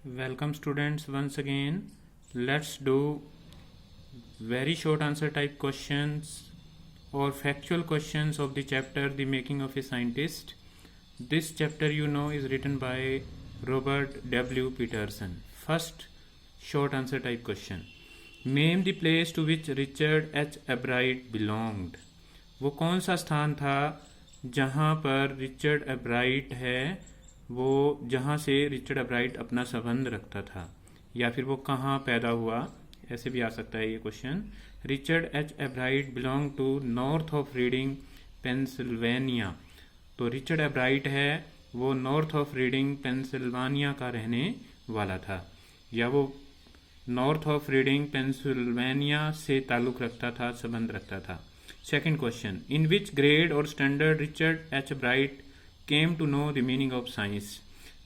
Welcome students once again. Let's do very short answer type questions or factual questions of the chapter The Making of a Scientist. This chapter you know is written by Robert W. Peterson. First short answer type question. Name the place to which Richard H. Albright belonged. वो कौन सा स्थान था जहाँ पर Richard Ebright है, वो जहाँ से रिचर्ड एब्राइट अपना संबंध रखता था, या फिर वो कहाँ पैदा हुआ, ऐसे भी आ सकता है ये question. Richard H Ebright belong to north of Reading Pennsylvania. तो रिचर्ड एब्राइट है वो नॉर्थ ऑफ रीडिंग पेंसिल्वानिया का रहने वाला था, या वो नॉर्थ ऑफ रीडिंग पेंसिल्वेनिया से ताल्लुक़ रखता था, संबंध रखता था। Second question, in which grade or standard Richard H Ebright came to know the meaning of science.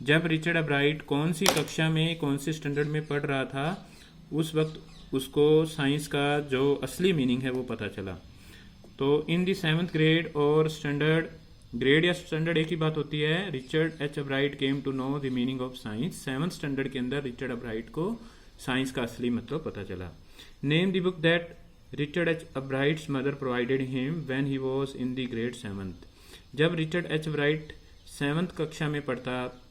जब रिचर्ड एब्राइट कौन सी कक्षा में, कौन से स्टैंडर्ड में पढ़ रहा था, उस वक्त उसको साइंस का जो असली मीनिंग है वो पता चला। तो in the 7th grade or standard, grade या स्टैंडर्ड एक ही बात होती है, Richard H Ebright came to know the meaning of science. 7th standard के अंदर रिचर्ड एब्राइट को साइंस का असली मतलब पता चला। Name the book that Richard H Ebright's mother provided him when he was in the grade 7th। जब Richard H एब्राइट 7th कक्षा में पढ़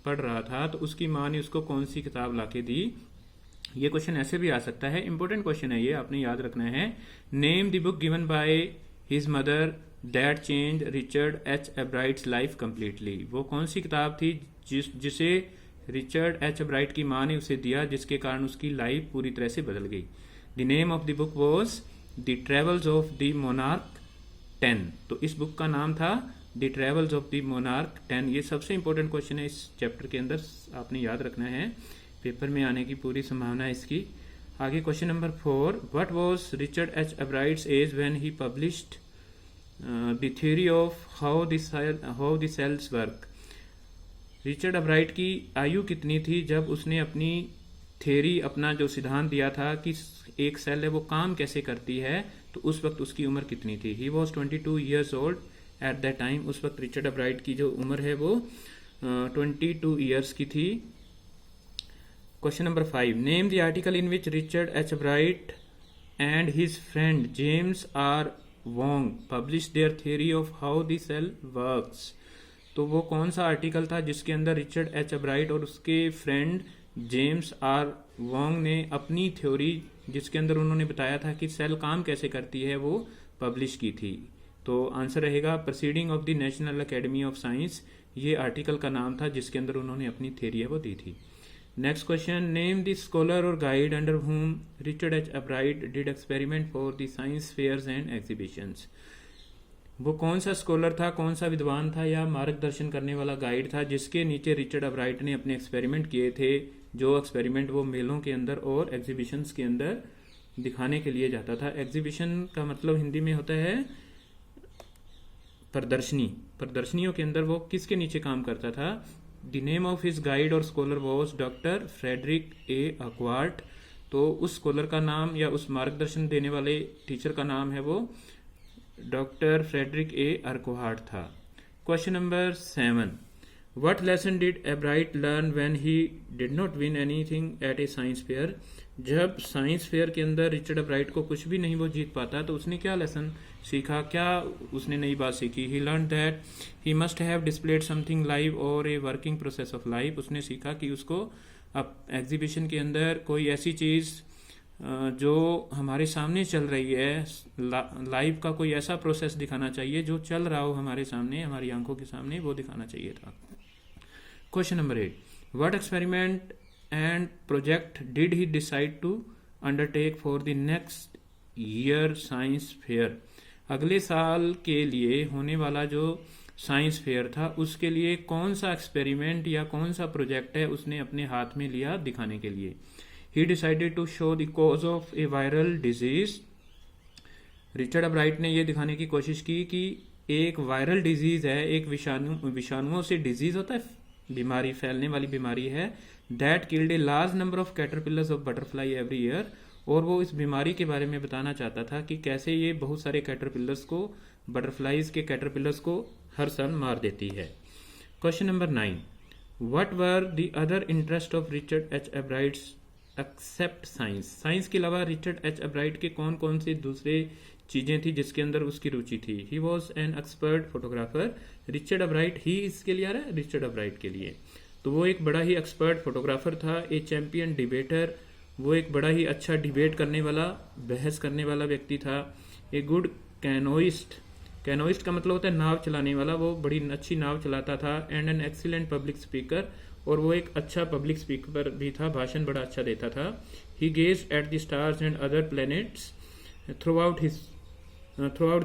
रहा था तो उसकी माँ ने उसको कौन सी किताब लाके दी। ये क्वेश्चन ऐसे भी आ सकता है, इंपॉर्टेंट क्वेश्चन है ये, आपने याद रखना है। Name the book given by his mother that change Richard H Ebright's life completely. वो कौन सी किताब थी जिसे रिचर्ड एच एब्राइट की माँ ने उसे दिया, जिसके कारण उसकी लाइफ पूरी तरह से बदल गई। The name of the book was the travels of the monarch 10। तो इस बुक का नाम था the travels of the monarch 10। ये सबसे इंपॉर्टेंट क्वेश्चन है इस चैप्टर के अंदर, आपने याद रखना है, पेपर में आने की पूरी संभावना है इसकी। आगे question number 4, what was Richard H Ebright's age when he published the theory of how the cells work. Richard Ebright की आयु कितनी थी जब उसने अपनी थ्योरी, अपना जो सिद्धांत दिया था कि एक सेल है वो काम कैसे करती है, तो उस वक्त उसकी उम्र कितनी थी। He was 22 years old at that time. उस वक्त रिचर्ड एब्राइट की जो उम्र है वो 22 ईयर्स की थी। Question number 5, name the article in which Richard H Ebright and his friend James R Wong publish their theory of how the cell works. तो वो कौन सा आर्टिकल था जिसके अंदर रिचर्ड एच एब्राइट और उसके फ्रेंड जेम्स आर वोंग ने अपनी थ्योरी, जिसके अंदर उन्होंने बताया था कि सेल काम कैसे करती है, वो पब्लिश की थी। तो आंसर रहेगा proceeding of the national academy of science. ये आर्टिकल का नाम था जिसके अंदर उन्होंने अपनी थ्योरी है वो दी थी। Next question, name the scholar or guide under whom Richard H Ebright did experiment for the science fairs and exhibitions. वो कौन सा स्कॉलर था, कौन सा विद्वान था या मार्गदर्शन करने वाला गाइड था जिसके नीचे रिचर्ड एब्राइट ने अपने एक्सपेरिमेंट किए थे, जो एक्सपेरिमेंट वो मेलों के अंदर और एग्जीबिशंस के अंदर दिखाने के लिए जाता था। एग्जीबिशन का मतलब हिंदी में होता है प्रदर्शनी। प्रदर्शनियों के अंदर वो किसके नीचे काम करता था। The name of his guide और स्कॉलर वॉज डॉक्टर फ्रेडरिक ए अक्वार्ट। तो उस स्कॉलर का नाम या उस मार्गदर्शन देने वाले टीचर का नाम है वो डॉक्टर फ्रेडरिक ए अर्कवार्ट था। Question number 7, what lesson did एब्राइट learn when he did not win anything at A science fair. जब साइंस फेयर के अंदर रिचर्ड एब्राइट को कुछ भी नहीं वो जीत पाता तो उसने क्या लेसन सीखा, क्या उसने नई बात सीखी। He learn that he must have displayed something live और a working process of life. उसने सीखा कि उसको अब एग्जीबिशन के अंदर कोई ऐसी चीज़ जो हमारे सामने चल रही है, लाइव का कोई ऐसा प्रोसेस दिखाना चाहिए जो चल रहा हो हमारे सामने, हमारी आंखों के सामने, वो दिखाना चाहिए था। Question number 8, what experiment and project did he decide to undertake for the next year science fair. अगले साल के लिए होने वाला जो साइंस फेयर था उसके लिए कौन सा एक्सपेरिमेंट या कौन सा प्रोजेक्ट है उसने अपने हाथ में लिया दिखाने के लिए। He decided to show the cause of a viral disease. Richard Ebright ने यह दिखाने की कोशिश की कि एक वायरल डिजीज है, एक विषाणुओं से डिजीज होता है, बीमारी, फैलने वाली बीमारी है, that killed a large number of caterpillars of butterfly every year. और वो इस बीमारी के बारे में बताना चाहता था कि कैसे ये बहुत सारे कैटरपिलर्स को, बटरफ्लाइज के कैटरपिलर्स को हर साल मार देती है। Question number 9, what were the other interest of Richard H Ebright's except science? Science के अलावा रिचर्ड एच एब्राइट के कौन कौन से दूसरे चीजें थी जिसके अंदर उसकी रुचि थी? He was an expert photographer. Richard Ebright, he इसके लिए आ रहा है रिचर्ड एब्राइट के लिए, तो वो एक बड़ा ही एक्सपर्ट फोटोग्राफर था। ए चैंपियन डिबेटर, वो एक बड़ा ही अच्छा डिबेट करने वाला, बहस करने वाला व्यक्ति था। ए गुड कैनोइस्ट, कैनोइस्ट का मतलब होता है नाव चलाने वाला, वो बड़ी अच्छी नाव चलाता था। And an excellent public speaker, और वो एक अच्छा पब्लिक स्पीकर भी था, भाषण बड़ा अच्छा देता था। He gazed at the stars and other planets throughout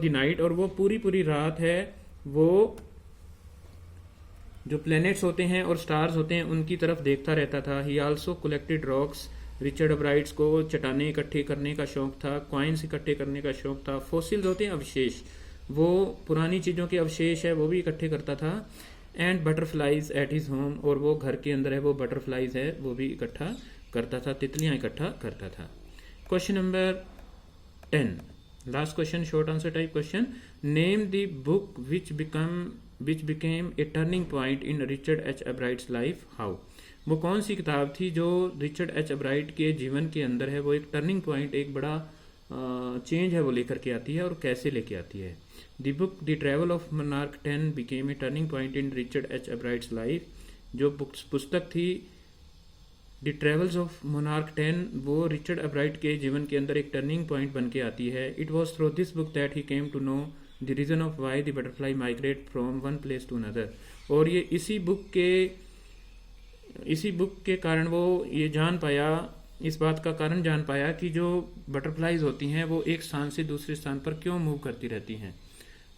the night, और वो पूरी रात है वो जो प्लैनेट्स होते हैं और स्टार्स होते हैं उनकी तरफ देखता रहता था। He also collected rocks, Richard Ebright's को चट्टानें इकट्ठे करने का शौक था, कॉइन्स इकट्ठे करने का शौक था। फॉसिल्स होते हैं अवशेष, वो पुरानी चीजों के अवशेष है वो भी इकट्ठे करता था। And butterflies at his home, और वो घर के अंदर है वो बटरफ्लाइज है वो भी इकट्ठा करता था, तितलियां इकट्ठा करता था। Question number 10, last question, short answer type question. Name the book which became a turning point in Richard H Ebright's life, how? वो कौन सी किताब थी जो रिचर्ड एच एब्राइट के जीवन के अंदर है वो एक टर्निंग पॉइंट, एक बड़ा चेंज है वो लेकर के आती है, और कैसे लेके आती है? The book the travel of Monarch 10 became a turning point in Richard H Ebright's life. जो पुस्तक थी द ट्रेवल्स ऑफ मोनार्क 10, वो रिचर्ड एब्राइट के जीवन के अंदर एक टर्निंग पॉइंट बन के आती है। It was through this book that he came to know the reason of why the butterfly migrate from one place to another, और ये इसी बुक के कारण वो ये जान पाया, इस बात का कारण जान पाया कि जो बटरफ्लाइज होती हैं वो एक स्थान से दूसरे स्थान पर क्यों मूव करती रहती हैं।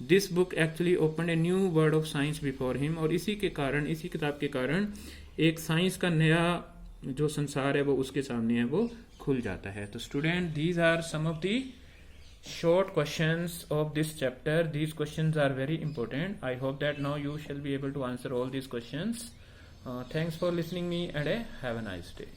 This book actually open a new world of science before him, और इसी किताब के कारण एक साइंस का नया जो संसार है वो उसके सामने है वो खुल जाता है। तो student, these are some of the short questions of this chapter. These questions are very important. I hope that now you shall be able to answer all these questions. Thanks for listening me, and have a nice day.